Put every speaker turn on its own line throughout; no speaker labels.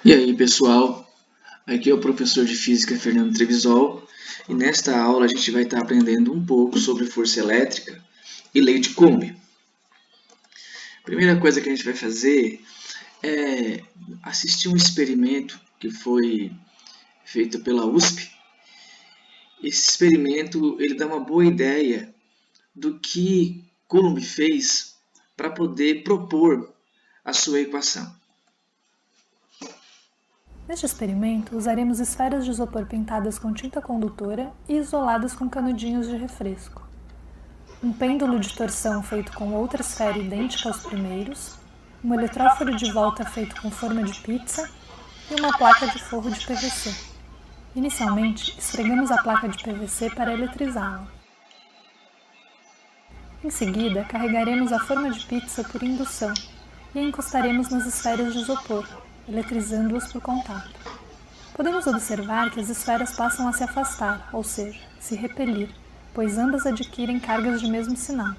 E aí, pessoal, aqui é o professor de Física Fernando Trevisol e nesta aula a gente vai estar aprendendo um pouco sobre força elétrica e lei de Coulomb. A primeira coisa que a gente vai fazer é assistir um experimento que foi feito pela USP. Esse experimento ele dá uma boa ideia do que Coulomb fez para poder propor a sua equação.
Neste experimento, usaremos esferas de isopor pintadas com tinta condutora e isoladas com canudinhos de refresco. Um pêndulo de torção feito com outra esfera idêntica aos primeiros, um eletróforo de volta feito com forma de pizza e uma placa de forro de PVC. Inicialmente, esfregamos a placa de PVC para eletrizá-la. Em seguida, carregaremos a forma de pizza por indução e a encostaremos nas esferas de isopor, eletrizando-as por contato. Podemos observar que as esferas passam a se afastar, ou seja, se repelir, pois ambas adquirem cargas de mesmo sinal.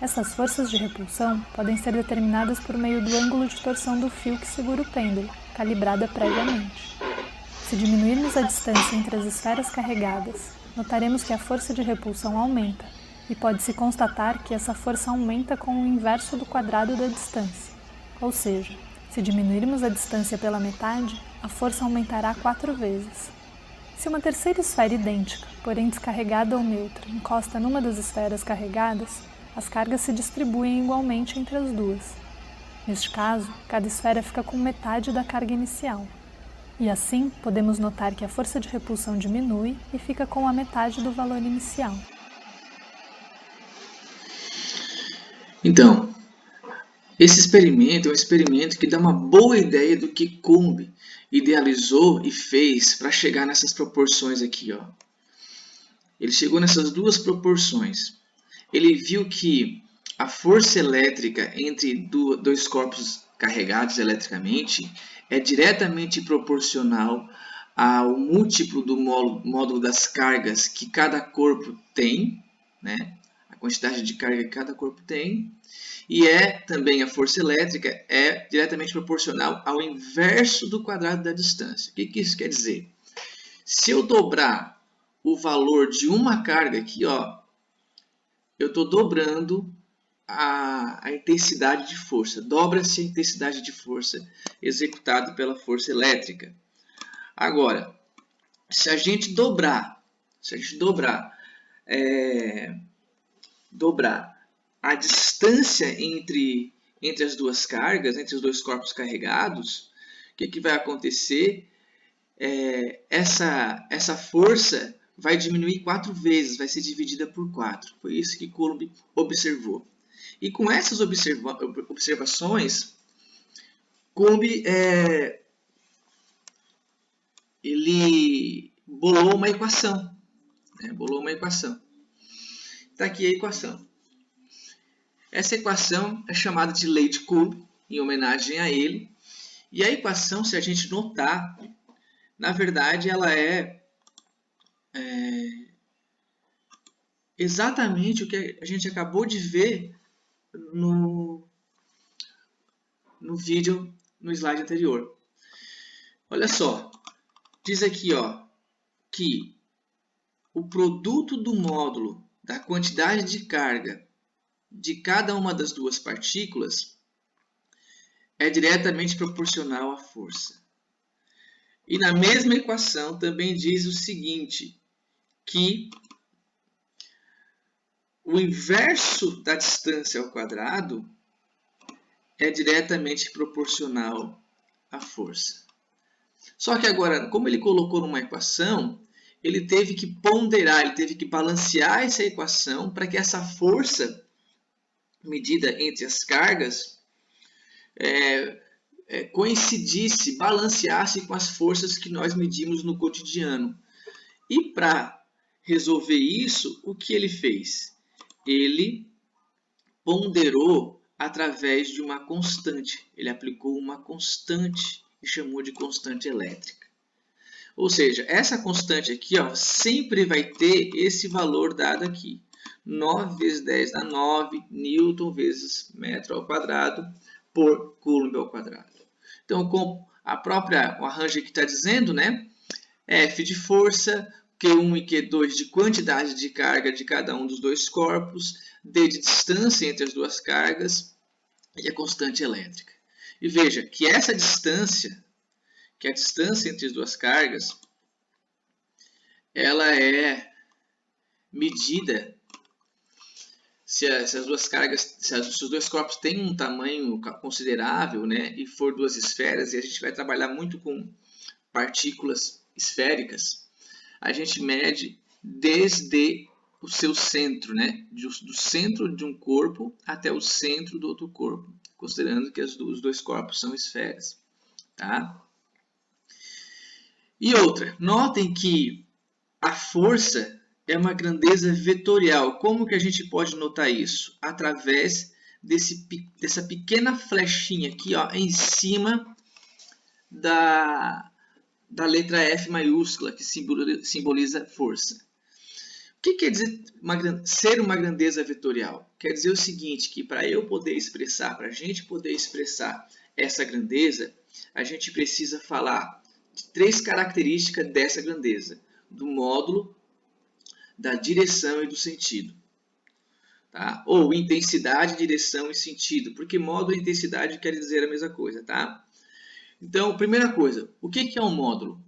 Essas forças de repulsão podem ser determinadas por meio do ângulo de torção do fio que segura o pêndulo, calibrada previamente. Se diminuirmos a distância entre as esferas carregadas, notaremos que a força de repulsão aumenta, e pode-se constatar que essa força aumenta com o inverso do quadrado da distância, ou seja, se diminuirmos a distância pela metade, a força aumentará 4 vezes. Se uma terceira esfera idêntica, porém descarregada ou neutra, encosta numa das esferas carregadas, as cargas se distribuem igualmente entre as duas. Neste caso, cada esfera fica com metade da carga inicial. E assim, podemos notar que a força de repulsão diminui e fica com a metade do valor inicial.
Então, esse experimento é um experimento que dá uma boa ideia do que Coulomb idealizou e fez para chegar nessas proporções aqui. Ó. Ele chegou nessas duas proporções. Ele viu que a força elétrica entre dois corpos carregados eletricamente é diretamente proporcional ao múltiplo do módulo das cargas que cada corpo tem, né? A quantidade de carga que cada corpo tem. E também a força elétrica é diretamente proporcional ao inverso do quadrado da distância. O que isso quer dizer? Se eu dobrar o valor de uma carga aqui, ó, eu estou dobrando a intensidade de força. Dobra-se a intensidade de força executada pela força elétrica. Agora, se a gente dobrar a distância entre as duas cargas, entre os dois corpos carregados, o que vai acontecer? Essa força vai diminuir 4 vezes, vai ser dividida por 4. Foi isso que Coulomb observou. E com essas observações, Coulomb ele bolou uma equação. Está aqui a equação. Essa equação é chamada de lei de Coulomb, em homenagem a ele. E a equação, se a gente notar, na verdade ela é exatamente o que a gente acabou de ver no vídeo, no slide anterior. Olha só, diz aqui ó, que o produto do módulo da quantidade de carga de cada uma das duas partículas é diretamente proporcional à força. E na mesma equação também diz o seguinte, que o inverso da distância ao quadrado é diretamente proporcional à força. Só que agora, como ele colocou numa equação, ele teve que ponderar, ele teve que balancear essa equação para que essa força medida entre as cargas coincidisse, balanceasse com as forças que nós medimos no cotidiano. E para resolver isso, o que ele fez? Ele ponderou através de uma constante. Ele aplicou uma constante e chamou de constante elétrica. Ou seja, essa constante aqui ó, sempre vai ter esse valor dado aqui. 9 vezes 10 dá 9 newton vezes metro ao quadrado por Coulomb ao quadrado. Então, com o arranjo que está dizendo, né? F de força, Q1 e Q2 de quantidade de carga de cada um dos dois corpos, D de distância entre as duas cargas e a constante elétrica. E veja que essa distância, que a distância entre as duas cargas, ela é medida se as duas cargas, se os dois corpos têm um tamanho considerável, né, e for duas esferas, e a gente vai trabalhar muito com partículas esféricas, a gente mede desde o seu centro, né, do centro de um corpo até o centro do outro corpo, considerando que os dois corpos são esferas. Tá? E outra, notem que a força é uma grandeza vetorial. Como que a gente pode notar isso? Através dessa pequena flechinha aqui, ó, em cima da letra F maiúscula, que simboliza força. O que quer dizer ser uma grandeza vetorial? Quer dizer o seguinte, que para eu poder expressar, para a gente poder expressar essa grandeza, a gente precisa falar de 3 características dessa grandeza: do módulo, da direção e do sentido. Tá? Ou intensidade, direção e sentido, porque módulo e intensidade quer dizer a mesma coisa. Tá? Então, primeira coisa, o que é um módulo?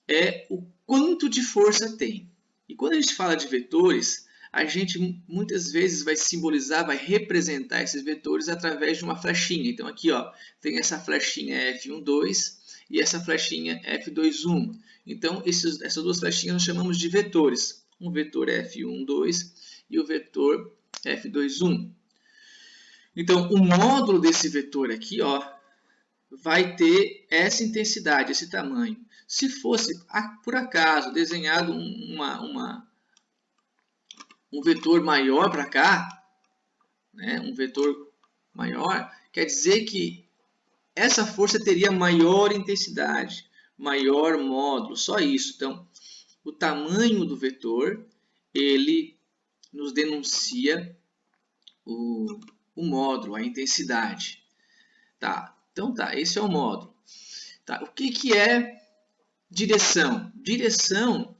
É o quanto de força tem. E quando a gente fala de vetores, a gente muitas vezes vai simbolizar, vai representar esses vetores através de uma flechinha. Então aqui, ó, tem essa flechinha F12 e essa flechinha F21. Então essas duas flechinhas nós chamamos de vetores. Um vetor F12 e o vetor F21. Então o módulo desse vetor aqui, ó, vai ter essa intensidade, esse tamanho. Se fosse, por acaso, desenhado um vetor maior para cá, né, um vetor maior, quer dizer que essa força teria maior intensidade, maior módulo, só isso. Então, o tamanho do vetor, ele nos denuncia o módulo, a intensidade. Tá, então tá, esse é o módulo. Tá, o que é direção? Direção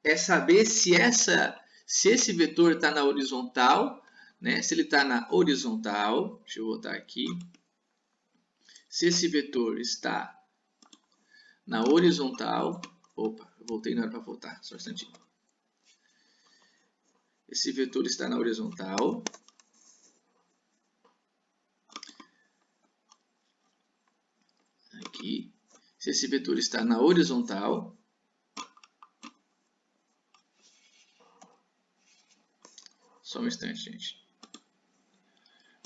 é saber se esse vetor está na horizontal, né? Se ele está na horizontal, deixa eu botar aqui. Se esse vetor está na horizontal, opa, eu voltei, não era para voltar, só um instantinho. Esse vetor está na horizontal. Aqui. Se esse vetor está na horizontal, só um instante, gente.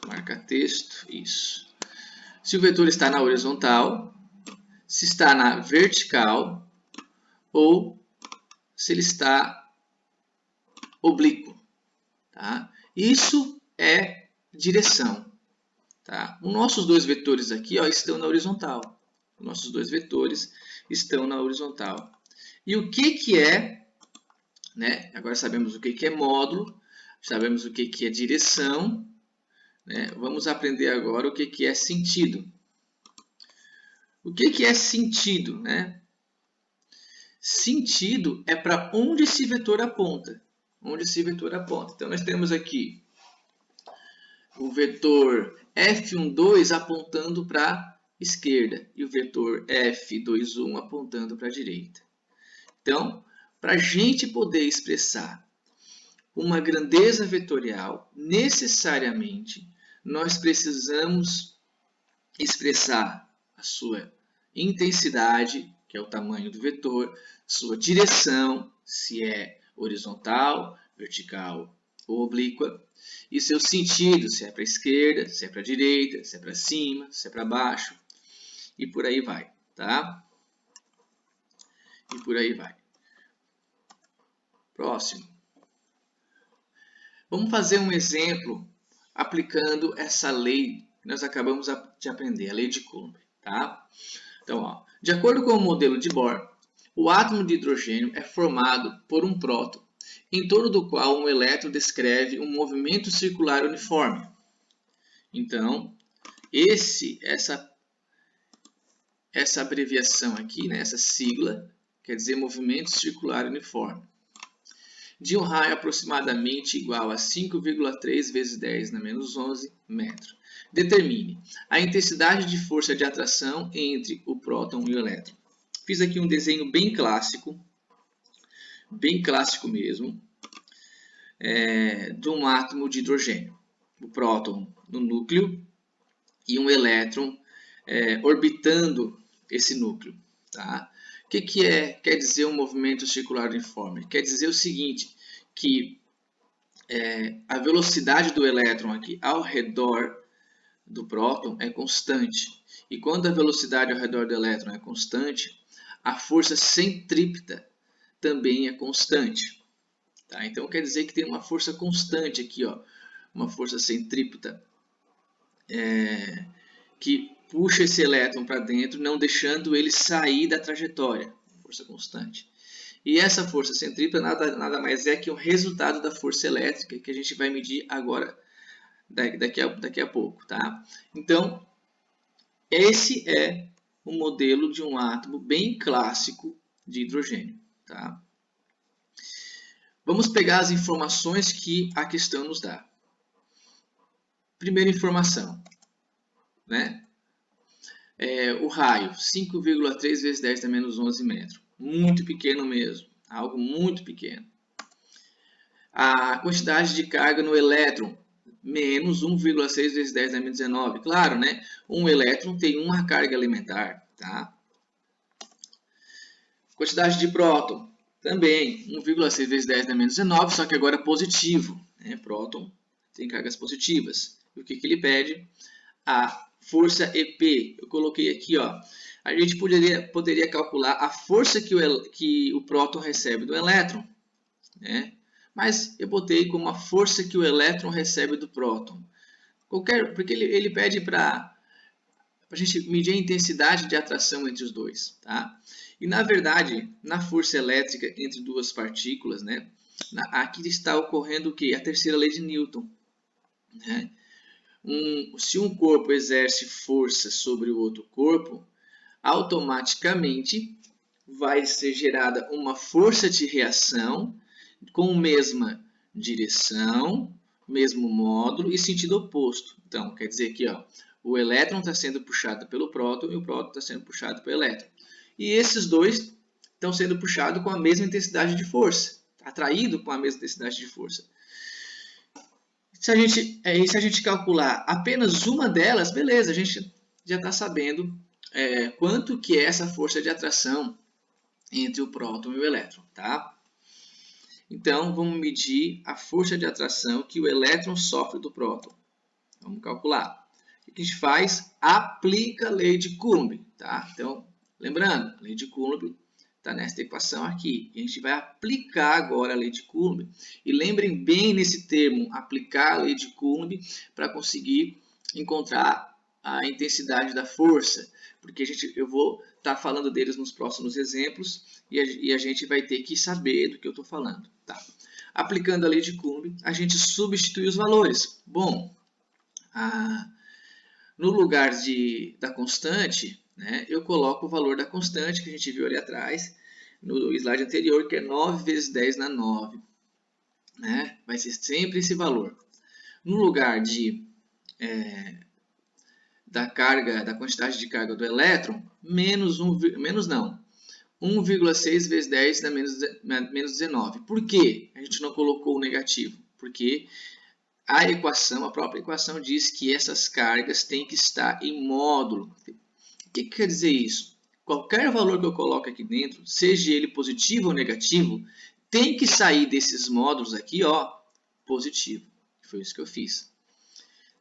Marca texto, isso. Se o vetor está na horizontal, se está na vertical ou se ele está oblíquo. Tá? Isso é direção. Tá? Os nossos dois vetores aqui, ó, estão na horizontal. Os nossos dois vetores estão na horizontal. E o que é, né? Agora sabemos o que é módulo, sabemos o que é direção, né? Vamos aprender agora o que é sentido. O que é sentido, né? Sentido é para onde esse vetor aponta. Onde esse vetor aponta. Então, nós temos aqui o vetor F12 apontando para a esquerda e o vetor F21 apontando para a direita. Então, para a gente poder expressar uma grandeza vetorial, necessariamente, nós precisamos expressar a sua intensidade, que é o tamanho do vetor, sua direção, se é horizontal, vertical ou oblíqua, e seu sentido, se é para a esquerda, se é para a direita, se é para cima, se é para baixo, e por aí vai, tá? E por aí vai. Próximo. Vamos fazer um exemplo aplicando essa lei que nós acabamos de aprender, a lei de Coulomb, tá? Então, ó, de acordo com o modelo de Bohr, o átomo de hidrogênio é formado por um próton, em torno do qual um elétron descreve um movimento circular uniforme. Então, essa essa abreviação aqui, né, essa sigla, quer dizer movimento circular uniforme, de um raio aproximadamente igual a 5,3 vezes 10 na menos 11 metros. Determine a intensidade de força de atração entre o próton e o elétron. Fiz aqui um desenho bem clássico mesmo, de um átomo de hidrogênio. O próton no núcleo e um elétron orbitando esse núcleo. Tá? O que quer dizer um movimento circular uniforme? Quer dizer o seguinte, que a velocidade do elétron aqui ao redor do próton é constante. E quando a velocidade ao redor do elétron é constante, a força centrípeta também é constante. Tá? Então quer dizer que tem uma força constante aqui, ó, uma força centrípeta que puxa esse elétron para dentro, não deixando ele sair da trajetória. Força constante. E essa força centrípeta nada mais é que o resultado da força elétrica que a gente vai medir agora, daqui a pouco. Tá? Então, esse é um modelo de um átomo bem clássico de hidrogênio. Tá? Vamos pegar as informações que a questão nos dá. Primeira informação, né? O raio, 5,3 vezes 10 a menos 11 metros. Muito pequeno mesmo, algo muito pequeno. A quantidade de carga no elétron, menos 1,6 vezes 10 a menos 19. Claro, né? Um elétron tem uma carga elementar, tá? Quantidade de próton, também 1,6 vezes 10 a menos 19, só que agora positivo. Né? Próton tem cargas positivas. E o que ele pede? A força EP. Eu coloquei aqui, ó. A gente poderia calcular a força que o próton recebe do elétron, né? Mas eu botei como a força que o elétron recebe do próton. Porque ele pede para a gente medir a intensidade de atração entre os dois. Tá? E na verdade, na força elétrica entre duas partículas, né? Aqui está ocorrendo o quê? A terceira lei de Newton. Né? Se um corpo exerce força sobre o outro corpo, automaticamente vai ser gerada uma força de reação com mesma direção, mesmo módulo e sentido oposto. Então, quer dizer que o elétron está sendo puxado pelo próton e o próton está sendo puxado pelo elétron. E esses dois estão sendo puxados com a mesma intensidade de força, atraídos com a mesma intensidade de força. Se a gente calcular apenas uma delas, beleza, a gente já está sabendo quanto que é essa força de atração entre o próton e o elétron. Tá? Então, vamos medir a força de atração que o elétron sofre do próton. Vamos calcular. O que a gente faz? Aplica a lei de Coulomb. Tá? Então, lembrando, a lei de Coulomb está nesta equação aqui. E a gente vai aplicar agora a lei de Coulomb. E lembrem bem nesse termo, aplicar a lei de Coulomb, para conseguir encontrar a intensidade da força. Porque eu vou estar falando deles nos próximos exemplos e a gente vai ter que saber do que eu estou falando. Tá? Aplicando a lei de Coulomb, a gente substitui os valores. Bom, no lugar da constante, né, eu coloco o valor da constante que a gente viu ali atrás, no slide anterior, que é 9 vezes 10 na 9. Né? Vai ser sempre esse valor. No lugar da quantidade de carga do elétron, menos 1,6 vezes 10 dá menos 19. Por que a gente não colocou o negativo? Porque a própria equação diz que essas cargas têm que estar em módulo. O que quer dizer isso? Qualquer valor que eu coloque aqui dentro, seja ele positivo ou negativo, tem que sair desses módulos aqui, ó, positivo. Foi isso que eu fiz.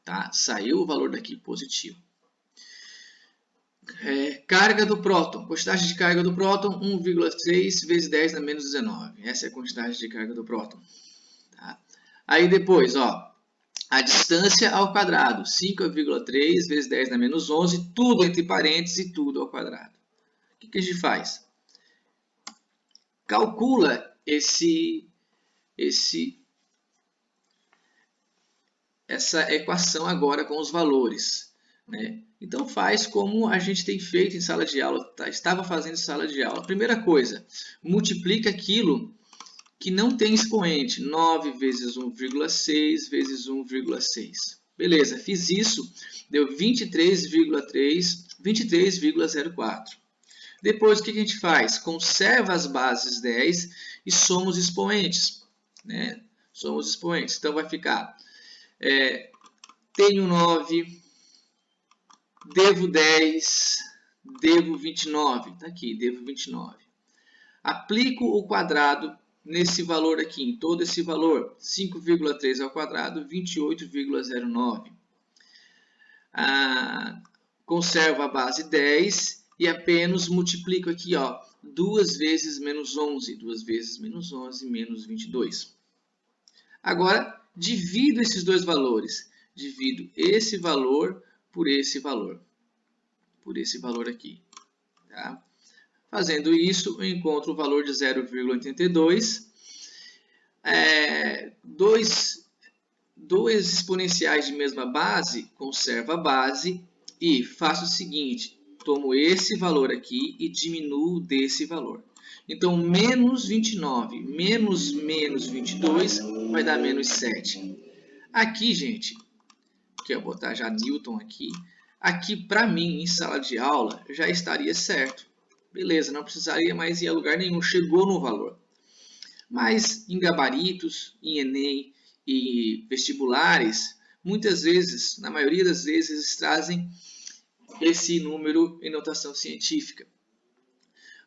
Tá? Saiu o valor daqui positivo. Carga do próton. Quantidade de carga do próton, 1,3 vezes 10 na menos 19. Essa é a quantidade de carga do próton. Tá? Aí depois, ó, a distância ao quadrado. 5,3 vezes 10 na menos 11. Tudo entre parênteses e tudo ao quadrado. O que a gente faz? Calcula essa equação agora com os valores. né? Então faz como a gente tem feito em sala de aula, estava fazendo em sala de aula. Primeira coisa, multiplica aquilo que não tem expoente, 9 vezes 1,6 vezes 1,6. Beleza, fiz isso, deu 23,04. Depois, o que a gente faz? Conserva as bases 10 e soma os expoentes, né? Soma os expoentes. Então, vai ficar, tenho 9, devo 10, devo 29. Está aqui, devo 29. Aplico o quadrado nesse valor aqui, em todo esse valor, 5,3 ao quadrado, 28,09. Conservo a base 10 e apenas multiplico aqui, ó, 2 vezes menos 11, 2 vezes menos 11, menos 22. Agora, divido esses dois valores. Divido esse valor por esse valor. Por esse valor aqui. Tá? Fazendo isso, eu encontro o valor de 0,82. Dois exponenciais de mesma base, conservo a base e faço o seguinte, tomo esse valor aqui e diminuo desse valor. Então, menos 29 menos 22 vai dar menos 7. Aqui, gente, que eu vou botar já Newton aqui, aqui para mim, em sala de aula, já estaria certo. Beleza, não precisaria mais ir a lugar nenhum, chegou no valor. Mas em gabaritos, em Enem e vestibulares, muitas vezes, na maioria das vezes, eles trazem esse número em notação científica.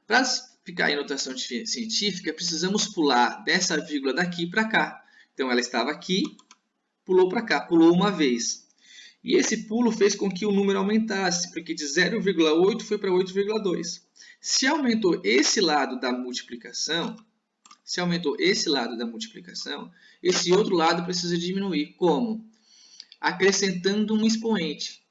Para ficar em notação científica, precisamos pular dessa vírgula daqui para cá. Então, ela estava aqui, pulou para cá, pulou uma vez. E esse pulo fez com que o número aumentasse, porque de 0,8 foi para 8,2. Se aumentou esse lado da multiplicação, esse outro lado precisa diminuir. Como? Acrescentando um expoente.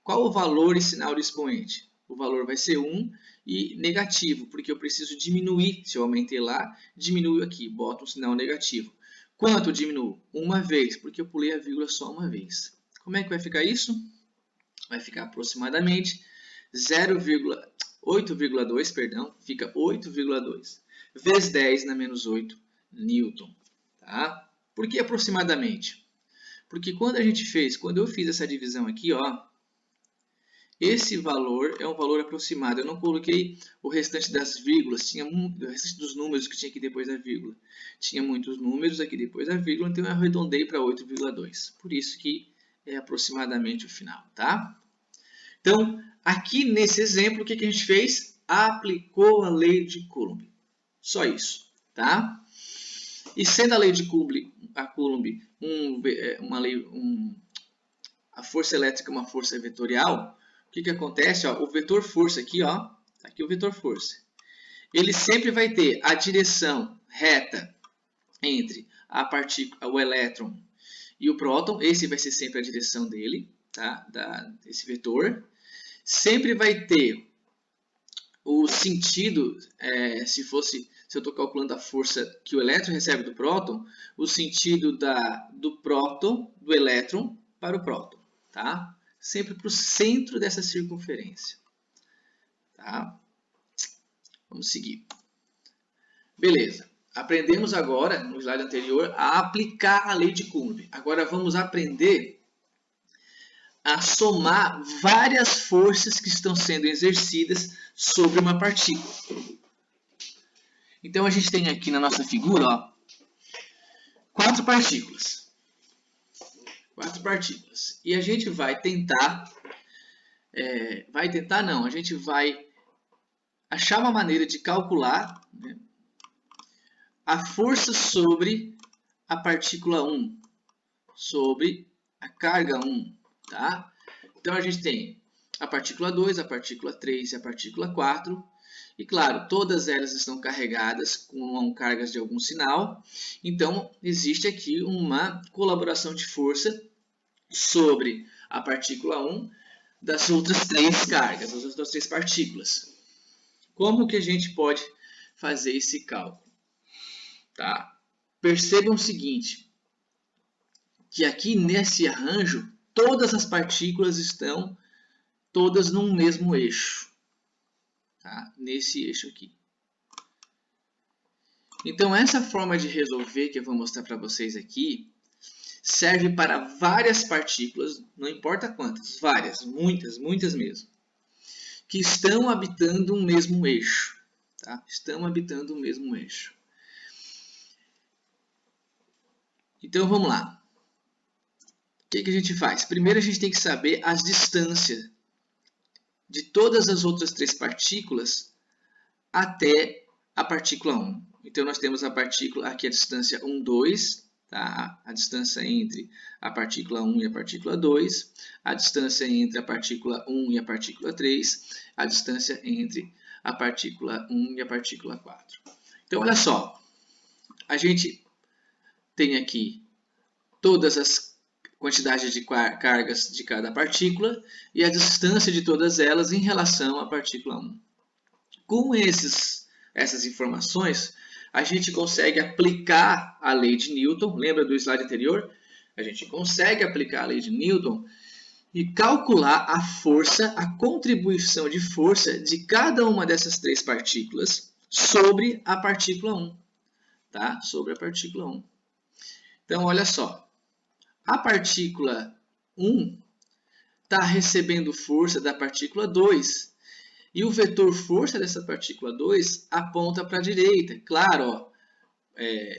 Qual o valor e sinal do expoente? O valor vai ser 1 e negativo, porque eu preciso diminuir. Se eu aumentei lá, diminuo aqui, boto um sinal negativo. Quanto eu diminuo? Uma vez, porque eu pulei a vírgula só uma vez. Como é que vai ficar isso? Vai ficar aproximadamente 8,2, perdão, fica 8,2 vezes 10 na menos 8 Newton. Tá? Por que aproximadamente? Porque quando eu fiz essa divisão aqui, ó, esse valor é um valor aproximado. Eu não coloquei o restante das vírgulas, o restante dos números que tinha aqui depois da vírgula. Tinha muitos números aqui depois da vírgula, então eu arredondei para 8,2. Por isso que é aproximadamente o final, tá? Então, aqui nesse exemplo, o que a gente fez? Aplicou a lei de Coulomb. Só isso, tá? E sendo a lei de Coulomb, a força elétrica é uma força vetorial, o que acontece? Ó, o vetor força aqui, ó, aqui o vetor força. Ele sempre vai ter a direção reta entre o elétron e o próton. Esse vai ser sempre a direção dele, tá? Desse vetor. Sempre vai ter o sentido, se eu estou calculando a força que o elétron recebe do próton, o sentido do elétron para o próton, tá? Sempre para o centro dessa circunferência. Tá? Vamos seguir. Beleza. Aprendemos agora, no slide anterior, a aplicar a lei de Coulomb. Agora vamos aprender a somar várias forças que estão sendo exercidas sobre uma partícula. Então, a gente tem aqui na nossa figura, ó, 4 partículas. 4 partículas. E a gente vai tentar... a gente vai achar uma maneira de calcular, né, a força sobre a partícula 1, sobre a carga 1, tá? Então, a gente tem a partícula 2, a partícula 3 e a partícula 4. E, claro, todas elas estão carregadas com cargas de algum sinal. Então, existe aqui uma colaboração de força sobre a partícula 1 das outras 3 cargas, das outras 3 partículas. Como que a gente pode fazer esse cálculo? Tá? Percebam o seguinte, que aqui nesse arranjo, todas as partículas estão todas num mesmo eixo, tá? Nesse eixo aqui. Então, essa forma de resolver que eu vou mostrar para vocês aqui serve para várias partículas, não importa quantas, várias, muitas mesmo, que estão habitando um mesmo eixo, tá? Estão habitando o mesmo eixo. Então, vamos lá. O que a gente faz? Primeiro, a gente tem que saber as distâncias de todas as outras 3 partículas até a partícula 1. Então, nós temos a partícula, aqui a distância 1, 2, tá? A distância entre a partícula 1 e a partícula 2, a distância entre a partícula 1 e a partícula 3, a distância entre a partícula 1 e a partícula 4. Então, olha só, a gente tem aqui todas as quantidades de cargas de cada partícula e a distância de todas elas em relação à partícula 1. Com essas informações, a gente consegue aplicar a lei de Newton. Lembra do slide anterior? A gente consegue aplicar a lei de Newton e calcular a força, a contribuição de força de cada uma dessas 3 partículas sobre a partícula 1. Tá? Sobre a partícula 1. Então, olha só. A partícula 1 está recebendo força da partícula 2. E o vetor força dessa partícula 2 aponta para a direita. Claro, ó,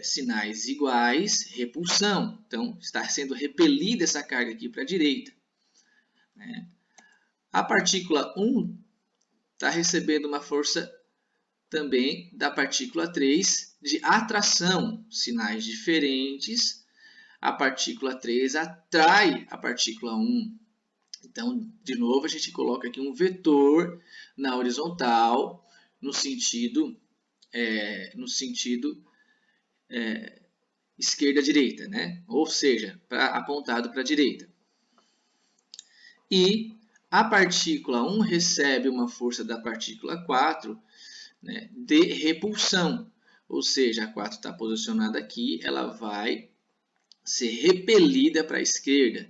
sinais iguais, repulsão. Então, está sendo repelida essa carga aqui para a direita. Né? A partícula 1 está recebendo uma força também da partícula 3 de atração. Sinais diferentes. A partícula 3 atrai a partícula 1. Então, de novo, a gente coloca aqui um vetor na horizontal, no sentido esquerda-direita, né? Ou seja, apontado para a direita. E a partícula 1 recebe uma força da partícula 4, né, de repulsão. Ou seja, a 4 está posicionada aqui, ela vai ser repelida para a esquerda.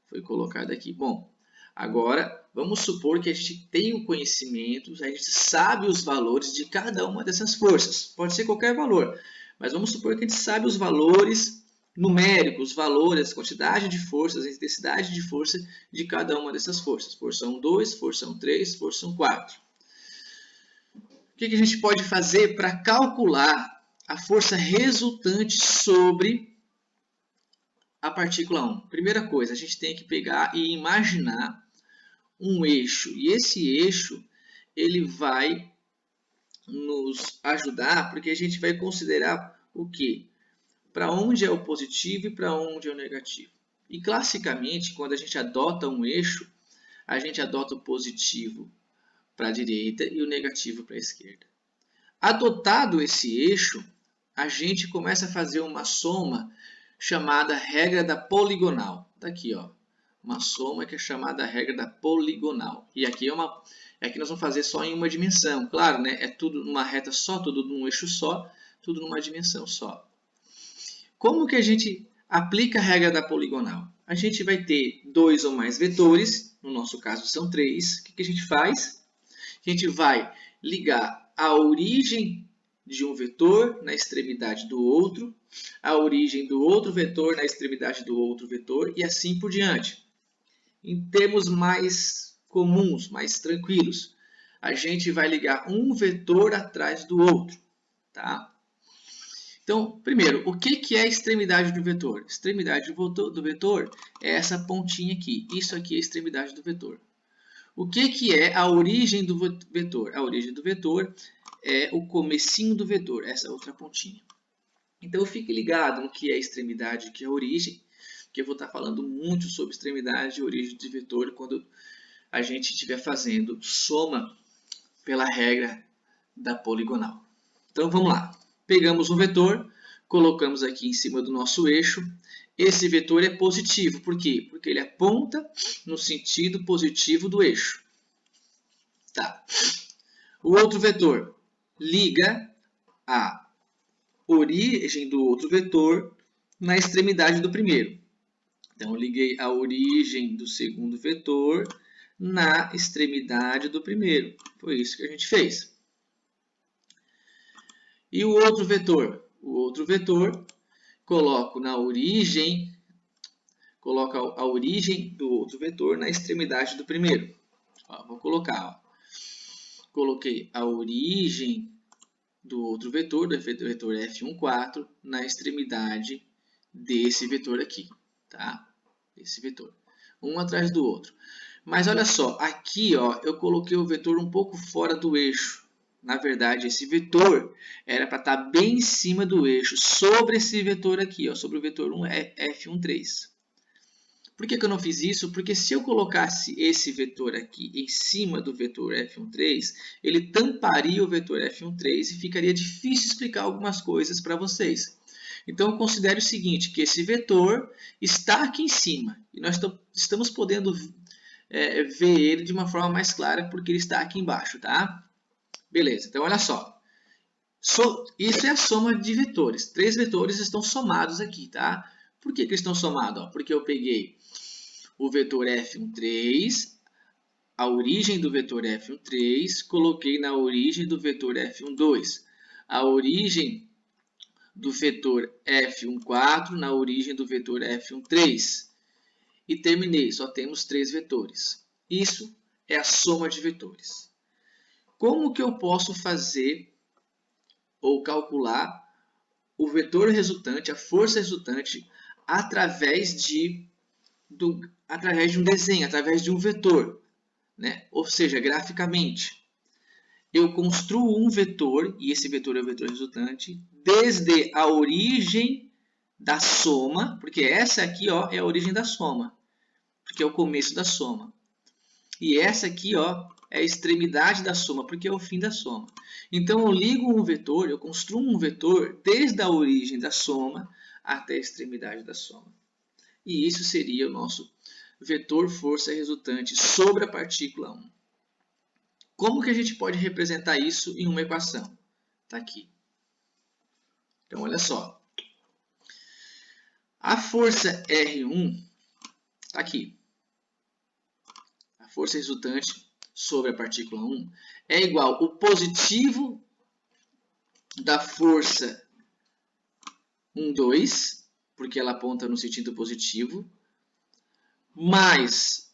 Foi colocado aqui. Bom, agora vamos supor que a gente tem o conhecimento, a gente sabe os valores de cada uma dessas forças. Pode ser qualquer valor, mas vamos supor que a gente sabe os valores numéricos, os valores, a quantidade de forças, a intensidade de força de cada uma dessas forças. Força 1, 2, força 1, 3, força 1, 4. O que a gente pode fazer para calcular a força resultante sobre a partícula 1. Primeira coisa, a gente tem que pegar e imaginar um eixo. E esse eixo, ele vai nos ajudar, porque a gente vai considerar o quê? Para onde é o positivo e para onde é o negativo. E classicamente, quando a gente adota um eixo, a gente adota o positivo para a direita e o negativo para a esquerda. Adotado esse eixo, a gente começa a fazer uma soma chamada regra da poligonal. Está aqui, ó, uma soma que é chamada regra da poligonal. E aqui aqui nós vamos fazer só em uma dimensão. Claro, né? É tudo numa reta só, tudo num eixo só, tudo numa dimensão só. Como que a gente aplica a regra da poligonal? A gente vai ter 2 ou mais vetores, no nosso caso são 3. O que a gente faz? A gente vai ligar a origem de um vetor na extremidade do outro, a origem do outro vetor na extremidade do outro vetor e assim por diante. Em termos mais comuns, mais tranquilos, a gente vai ligar um vetor atrás do outro. Tá? Então, primeiro, o que é a extremidade do vetor? A extremidade do vetor é essa pontinha aqui. Isso aqui é a extremidade do vetor. O que é a origem do vetor? A origem do vetor é o comecinho do vetor, essa outra pontinha. Então, fique ligado no que é a extremidade e o que é a origem, que eu vou estar falando muito sobre extremidade e origem de vetor quando a gente estiver fazendo soma pela regra da poligonal. Então, vamos lá. Pegamos um vetor, colocamos aqui em cima do nosso eixo. Esse vetor é positivo. Por quê? Porque ele aponta no sentido positivo do eixo. Tá. O outro vetor liga a origem do outro vetor na extremidade do primeiro. Então, eu liguei a origem do segundo vetor na extremidade do primeiro. Foi isso que a gente fez. E o outro vetor? O outro vetor, coloco a origem do outro vetor na extremidade do primeiro. Ó, vou colocar. Ó. Coloquei a origem do outro vetor, do vetor F14, na extremidade desse vetor aqui. Tá? Esse vetor. Um atrás do outro. Mas olha só, aqui ó, eu coloquei o vetor um pouco fora do eixo. Na verdade, esse vetor era para estar bem em cima do eixo, sobre esse vetor aqui, ó, sobre o vetor F13. Por que eu não fiz isso? Porque se eu colocasse esse vetor aqui em cima do vetor F13, ele tamparia o vetor F13 e ficaria difícil explicar algumas coisas para vocês. Então, considere o seguinte, que esse vetor está aqui em cima. E nós estamos podendo ver ele de uma forma mais clara, porque ele está aqui embaixo, tá? Beleza, então olha só. Isso é a soma de vetores. 3 vetores estão somados aqui, tá? Por que eles estão somados? Ó, porque eu peguei o vetor F13, a origem do vetor F13, coloquei na origem do vetor F12. A origem do vetor F14 na origem do vetor F13. E terminei, só temos 3 vetores. Isso é a soma de vetores. Como que eu posso fazer ou calcular o vetor resultante, a força resultante, através de um desenho, através de um vetor, né? Ou seja, graficamente. Eu construo um vetor, e esse vetor é o vetor resultante, desde a origem da soma, porque essa aqui ó, é a origem da soma, porque é o começo da soma. E essa aqui ó, é a extremidade da soma, porque é o fim da soma. Então, eu ligo um vetor, eu construo um vetor desde a origem da soma até a extremidade da soma. E isso seria o nosso vetor força resultante sobre a partícula 1. Como que a gente pode representar isso em uma equação? Está aqui. Então, olha só. A força R1 está aqui. A força resultante sobre a partícula 1 é igual ao positivo da força 1,2, porque ela aponta no sentido positivo, mais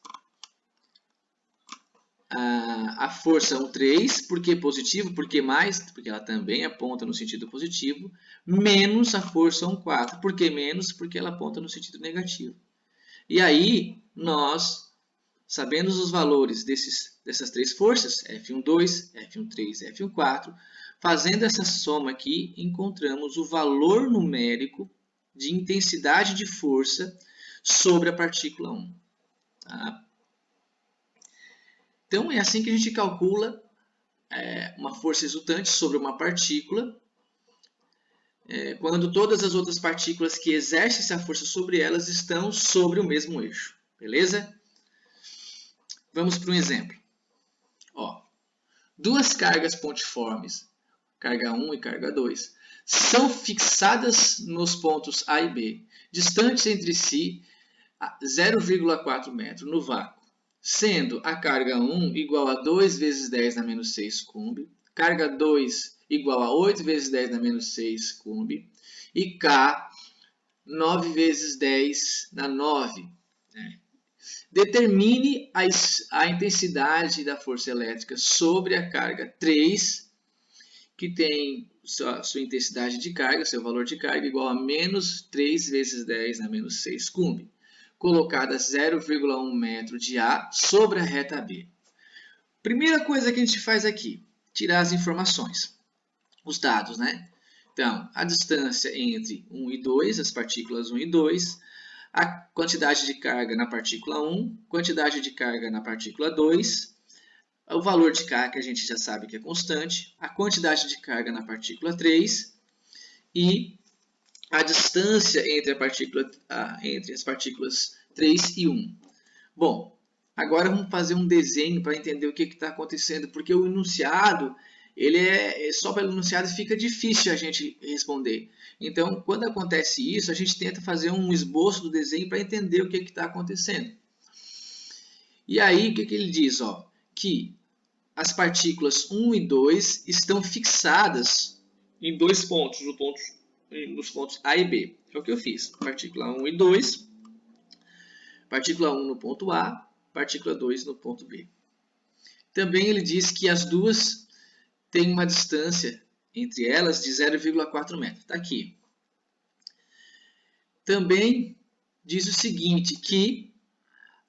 a força 1,3, por que positivo? Porque mais? Porque ela também aponta no sentido positivo, menos a força 1,4. Por que menos? Porque ela aponta no sentido negativo. E aí, nós, sabendo os valores dessas 3 forças, F12, F13, F14, fazendo essa soma aqui, encontramos o valor numérico de intensidade de força sobre a partícula 1. Tá? Então, é assim que a gente calcula uma força resultante sobre uma partícula, quando todas as outras partículas que exercem essa força sobre elas estão sobre o mesmo eixo. Beleza? Vamos para um exemplo. Ó, 2 cargas pontiformes, carga 1 e carga 2, são fixadas nos pontos A e B, distantes entre si 0,4 metros no vácuo, sendo a carga 1 igual a 2 vezes 10 na menos 6 coulomb, carga 2 igual a 8 vezes 10 na menos 6 coulomb, e K 9 vezes 10 na 9. Determine a intensidade da força elétrica sobre a carga 3, que tem sua intensidade de carga, seu valor de carga, igual a menos 3 vezes 10 na menos 6 coulomb, colocada 0,1 metro de A sobre a reta B. Primeira coisa que a gente faz aqui, tirar as informações, os dados, né? Então, a distância entre 1 e 2, as partículas 1 e 2, a quantidade de carga na partícula 1, quantidade de carga na partícula 2, o valor de carga que a gente já sabe que é constante, a quantidade de carga na partícula 3 e a distância entre as partículas 3 e 1. Bom, agora vamos fazer um desenho para entender o que está acontecendo, porque o enunciado ele é só pelo enunciado fica difícil a gente responder. Então, quando acontece isso, a gente tenta fazer um esboço do desenho para entender o que está acontecendo. E aí, o que ele diz? Ó, que as partículas 1 e 2 estão fixadas em dois pontos, nos pontos A e B. É o que eu fiz. Partícula 1 e 2, partícula 1 no ponto A, partícula 2 no ponto B. Também ele diz que as duas têm uma distância entre elas de 0,4 metros. Está aqui. Também diz o seguinte, que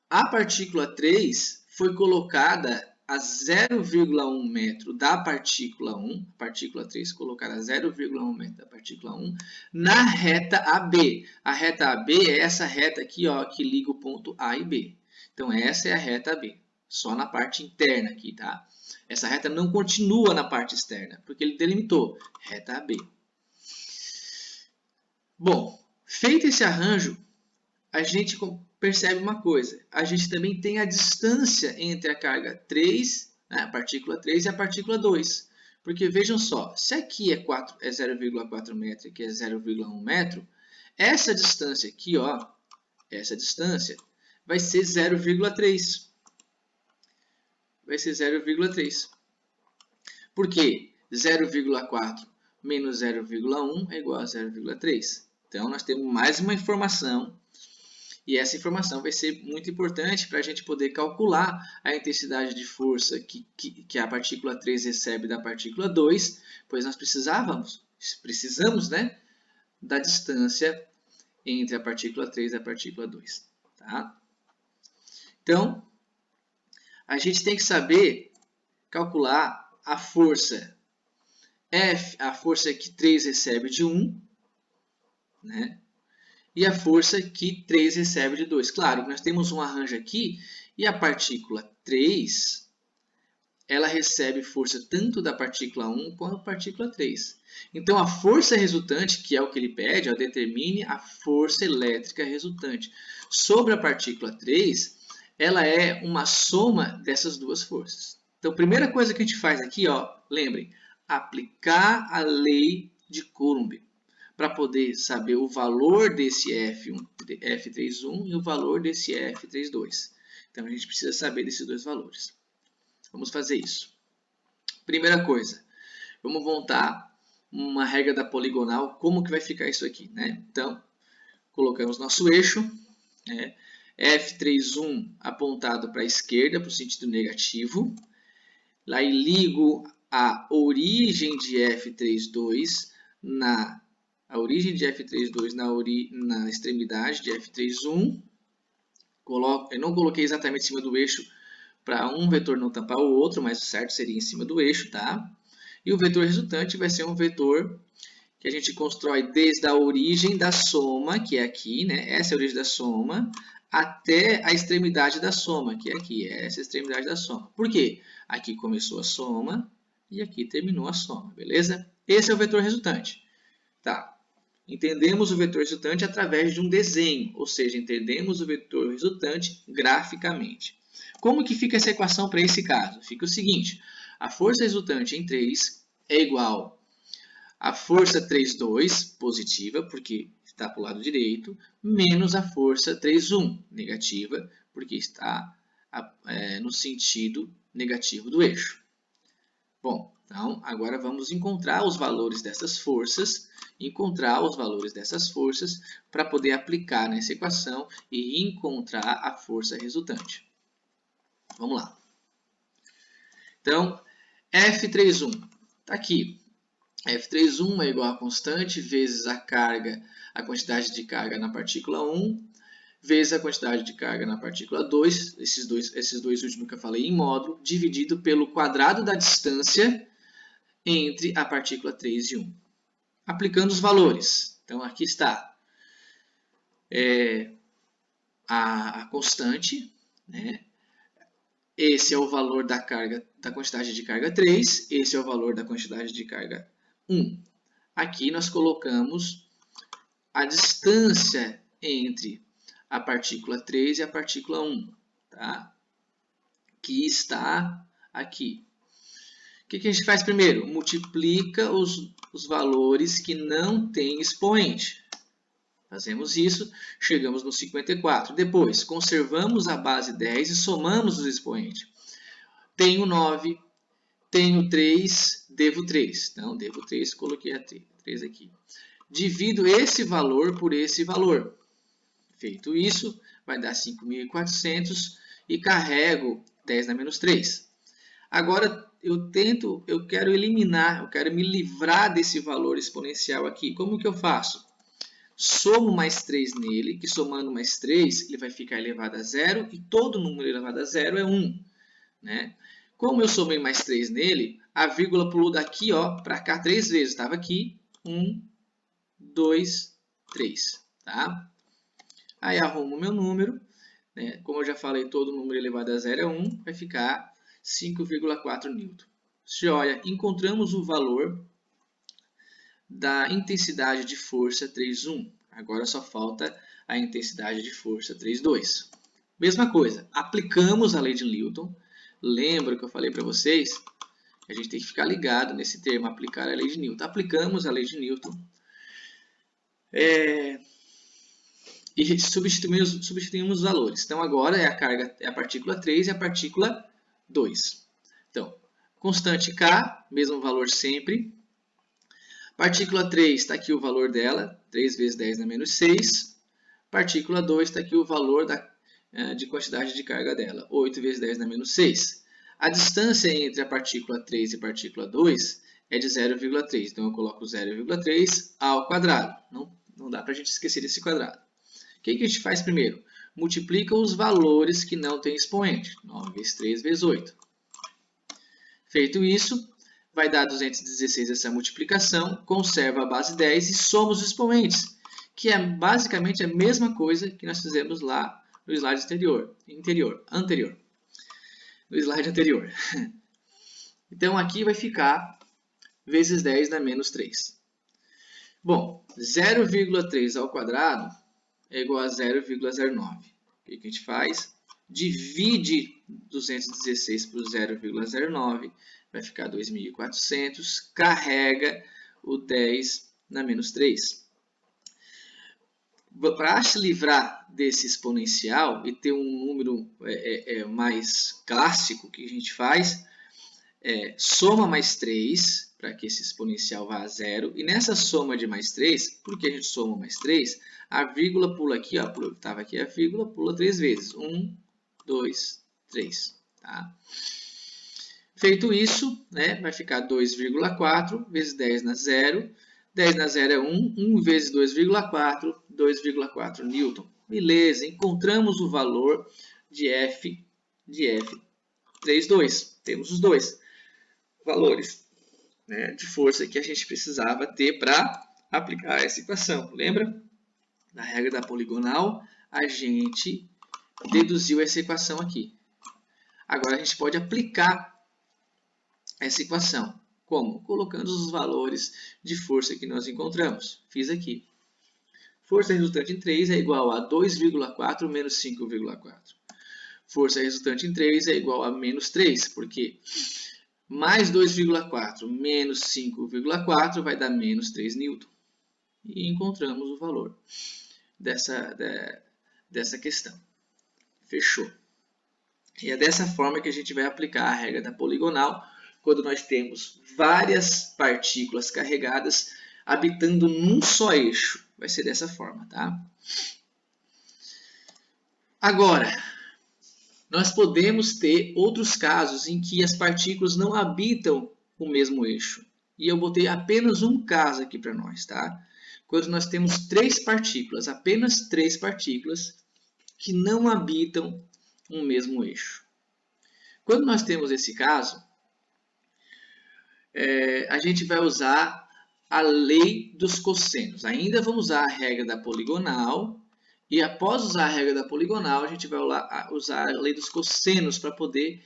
a partícula 3 foi colocada a 0,1 metro da partícula 1, a partícula 3 colocada a 0,1 metro da partícula 1, na reta AB. A reta AB é essa reta aqui, ó, que liga o ponto A e B. Então, essa é a reta AB, só na parte interna aqui, tá? Essa reta não continua na parte externa, porque ele delimitou, reta AB. Bom, feito esse arranjo, a gente percebe uma coisa. A gente também tem a distância entre a carga 3, né, a partícula 3 e a partícula 2. Porque vejam só, se aqui é 0,4 metro e aqui é 0,1 metro, essa distância aqui, ó, essa distância vai ser 0,3. Vai ser 0,3. Por quê? 0,4 menos 0,1 é igual a 0,3. Então, nós temos mais uma informação. E essa informação vai ser muito importante para a gente poder calcular a intensidade de força que a partícula 3 recebe da partícula 2, pois nós precisamos, né, da distância entre a partícula 3 e a partícula 2. Tá? Então, a gente tem que saber calcular a força F, a força que 3 recebe de 1, né? E a força que 3 recebe de 2. Claro, nós temos um arranjo aqui e a partícula 3, ela recebe força tanto da partícula 1 quanto da partícula 3. Então, a força resultante, que é o que ele pede, determine a força elétrica resultante. Sobre a partícula 3, ela é uma soma dessas duas forças. Então, a primeira coisa que a gente faz aqui, lembrem, aplicar a lei de Coulomb, para poder saber o valor desse F31 e o valor desse F32. Então, a gente precisa saber desses dois valores. Vamos fazer isso. Primeira coisa, vamos montar uma regra da poligonal, como que vai ficar isso aqui, né? Então, colocamos nosso eixo, né? F31 apontado para a esquerda, para o sentido negativo. Lá eu ligo a origem de F32 na extremidade de F31. Eu não coloquei exatamente em cima do eixo para um vetor não tampar o outro, mas o certo seria em cima do eixo, tá? E o vetor resultante vai ser um vetor que a gente constrói desde a origem da soma, que é aqui, né? Essa é a origem da soma, até a extremidade da soma, que é aqui, essa é a extremidade da soma. Por quê? Aqui começou a soma e aqui terminou a soma, beleza? Esse é o vetor resultante. Tá. Entendemos o vetor resultante através de um desenho, ou seja, entendemos o vetor resultante graficamente. Como que fica essa equação para esse caso? Fica o seguinte, a força resultante em 3 é igual a força 3,2 positiva, porque está para o lado direito, menos a força 3,1 negativa, porque está no sentido negativo do eixo. Bom, então agora vamos encontrar os valores dessas forças, para poder aplicar nessa equação e encontrar a força resultante. Vamos lá. Então, F31 está aqui. F31 é igual a constante vezes a quantidade de carga na partícula 1, vezes a quantidade de carga na partícula 2, esses dois últimos que eu falei em módulo, dividido pelo quadrado da distância entre a partícula 3 e 1. Aplicando os valores. Então, aqui está a constante, né? Esse é o valor da quantidade de carga 3, esse é o valor da quantidade de carga 1. Aqui nós colocamos a distância entre a partícula 3 e a partícula 1, tá? Que está aqui. O que a gente faz primeiro? Multiplica os valores que não têm expoente. Fazemos isso, chegamos no 54. Depois, conservamos a base 10 e somamos os expoentes. Tenho 9, tenho 3, devo 3. Então, devo 3, coloquei a 3 aqui. Divido esse valor por esse valor. Feito isso, vai dar 5.400 e carrego 10 na menos 3. Agora, eu quero eliminar, eu quero me livrar desse valor exponencial aqui. Como que eu faço? Somo mais 3 nele, que somando mais 3, ele vai ficar elevado a 0, e todo número elevado a 0 é 1. Né? Como eu somei mais 3 nele, a vírgula pulou daqui para cá 3 vezes. Estava aqui, 1, 2, 3. Tá? Aí arrumo o meu número. Né? Como eu já falei, todo número elevado a 0 é 1, vai ficar 5,4 newton. Joia, encontramos o valor da intensidade de força 3,1. Agora só falta a intensidade de força 3,2. Mesma coisa, aplicamos a lei de Newton. Lembra que eu falei para vocês? A gente tem que ficar ligado nesse termo, aplicar a lei de Newton. Aplicamos a lei de Newton. E substituímos os valores. Então, agora é a partícula 3 e a partícula 2. Então, constante K, mesmo valor sempre. Partícula 3, está aqui o valor dela, 3 vezes 10 na menos 6. Partícula 2, está aqui o valor de quantidade de carga dela, 8 vezes 10 na menos 6. A distância entre a partícula 3 e a partícula 2 é de 0,3. Então, eu coloco 0,3 ao quadrado. Não dá para a gente esquecer desse quadrado. O que a gente faz primeiro? Multiplica os valores que não têm expoente. 9 vezes 3 vezes 8. Feito isso, vai dar 216 essa multiplicação, conserva a base 10 e soma os expoentes, que é basicamente a mesma coisa que nós fizemos lá no slide anterior. No slide anterior. Então, aqui vai ficar vezes 10 na menos 3. Bom, 0,3 ao quadrado é igual a 0,09. O que a gente faz? Divide 216 por 0,09, vai ficar 2.400, carrega o 10 na menos 3. Para se livrar desse exponencial e ter um número mais clássico, que a gente faz? Soma mais 3, para que esse exponencial vá a zero. E nessa soma de mais 3, por que a gente soma mais 3? A vírgula pula aqui, estava aqui a vírgula, pula 3 vezes. 1, 2, 3. Tá? Feito isso, né, vai ficar 2,4 vezes 10 na 0. 10 na 0 é 1. 1 vezes 2,4, 2,4 newton. Beleza, encontramos o valor de F 3,2. Temos os dois valores, né, de força que a gente precisava ter para aplicar essa equação. Lembra? Na regra da poligonal, a gente deduziu essa equação aqui. Agora, a gente pode aplicar essa equação. Como? Colocando os valores de força que nós encontramos. Fiz aqui. Força resultante em 3 é igual a 2,4 menos 5,4. Força resultante em 3 é igual a menos 3, porque mais 2,4 menos 5,4 vai dar menos 3 newton. E encontramos o valor dessa questão. Fechou. E é dessa forma que a gente vai aplicar a regra da poligonal quando nós temos várias partículas carregadas habitando num só eixo. Vai ser dessa forma, tá? Agora, nós podemos ter outros casos em que as partículas não habitam o mesmo eixo. E eu botei apenas um caso aqui para nós, tá? Quando nós temos apenas três partículas que não habitam um mesmo eixo. Quando nós temos esse caso, a gente vai usar a lei dos cossenos. Ainda vamos usar a regra da poligonal. E após usar a regra da poligonal, a gente vai usar a lei dos cossenos para poder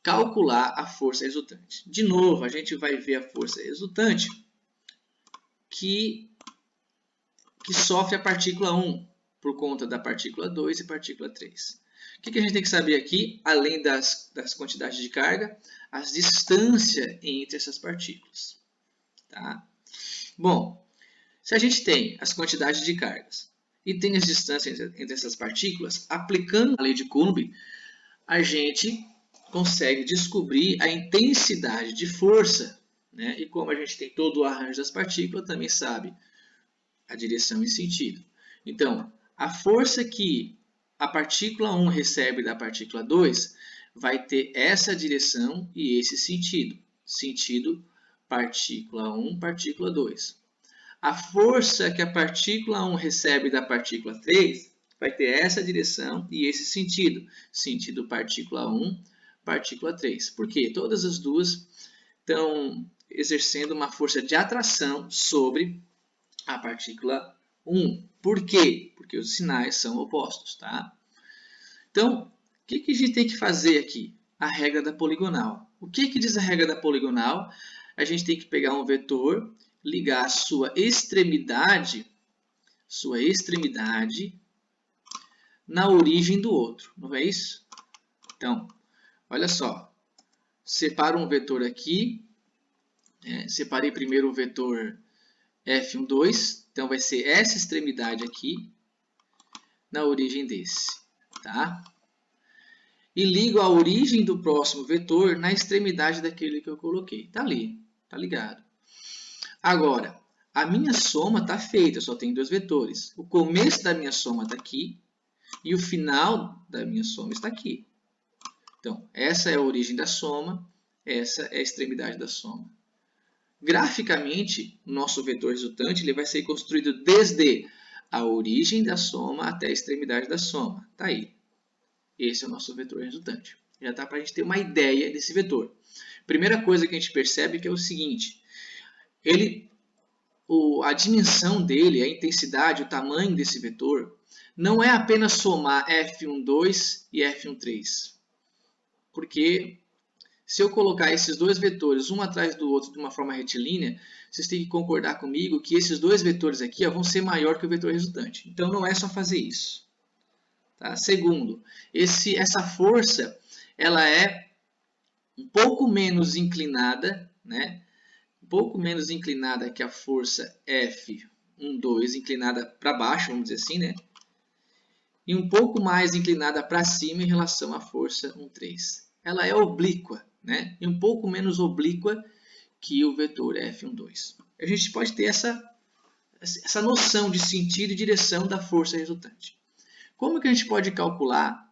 calcular a força resultante. De novo, a gente vai ver a força resultante que sofre a partícula 1 por conta da partícula 2 e partícula 3. O que a gente tem que saber aqui, além das quantidades de carga? As distâncias entre essas partículas. Tá? Bom, se a gente tem as quantidades de cargas e tem as distâncias entre essas partículas, aplicando a lei de Coulomb, a gente consegue descobrir a intensidade de força, né? E como a gente tem todo o arranjo das partículas, também sabe a direção e sentido. Então, a força que a partícula 1 recebe da partícula 2 vai ter essa direção e esse sentido. Sentido partícula 1, partícula 2. A força que a partícula 1 recebe da partícula 3 vai ter essa direção e esse sentido. Sentido partícula 1, partícula 3. Por quê? Todas as duas estão exercendo uma força de atração sobre a partícula 1. Por quê? Porque os sinais são opostos. Tá? Então, o que a gente tem que fazer aqui? A regra da poligonal. O que diz a regra da poligonal? A gente tem que pegar um vetor, ligar a sua extremidade na origem do outro. Não é isso? Então, olha só. Separo um vetor aqui. Separei primeiro o vetor F1, 2. Então, vai ser essa extremidade aqui na origem desse. Tá? E ligo a origem do próximo vetor na extremidade daquele que eu coloquei. Está ali. Está ligado. Agora, a minha soma está feita. Eu só tenho dois vetores. O começo da minha soma está aqui. E o final da minha soma está aqui. Então, essa é a origem da soma. Essa é a extremidade da soma. Graficamente, o nosso vetor resultante ele vai ser construído desde a origem da soma até a extremidade da soma. Está aí. Esse é o nosso vetor resultante. Já dá para a gente ter uma ideia desse vetor. Primeira coisa que a gente percebe que é o seguinte. A dimensão dele, a intensidade, o tamanho desse vetor, não é apenas somar F1, 2 e F1, 3. Porque se eu colocar esses dois vetores um atrás do outro de uma forma retilínea, vocês têm que concordar comigo que esses dois vetores aqui vão ser maior que o vetor resultante. Então, não é só fazer isso. Tá? Segundo, essa força ela é um pouco menos inclinada, né? Um pouco menos inclinada que a força F1, 2, inclinada para baixo, vamos dizer assim, né? E um pouco mais inclinada para cima em relação à força 1, 3. Ela é oblíqua, né? E um pouco menos oblíqua que o vetor F1, 2. A gente pode ter essa noção de sentido e direção da força resultante. Como que a gente pode calcular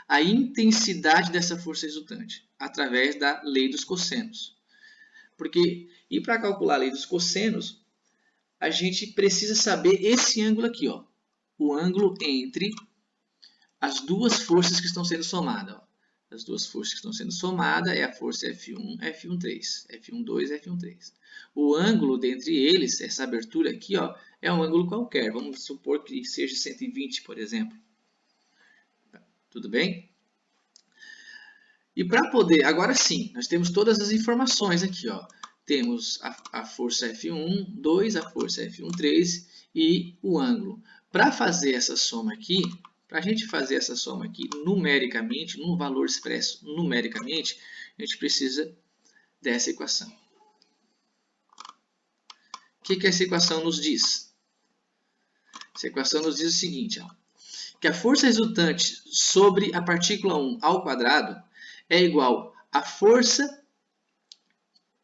a intensidade dessa força resultante? Através da lei dos cossenos. E para calcular a lei dos cossenos, a gente precisa saber esse ângulo aqui, ó, o ângulo entre as duas forças que estão sendo somadas. Ó. As duas forças que estão sendo somadas é a força F1, F1, 3. F1, 2, F1, 3. O ângulo dentre eles, essa abertura aqui, ó, é um ângulo qualquer. Vamos supor que seja 120, por exemplo. Tudo bem? E para poder, agora sim, nós temos todas as informações aqui, ó. Temos a força F1, 2, a força F1, 3 e o ângulo. Para fazer essa soma aqui, para a gente fazer essa soma aqui numericamente, num valor expresso numericamente, a gente precisa dessa equação. O que essa equação nos diz? Essa equação nos diz o seguinte, ó, que a força resultante sobre a partícula 1 ao quadrado é igual à força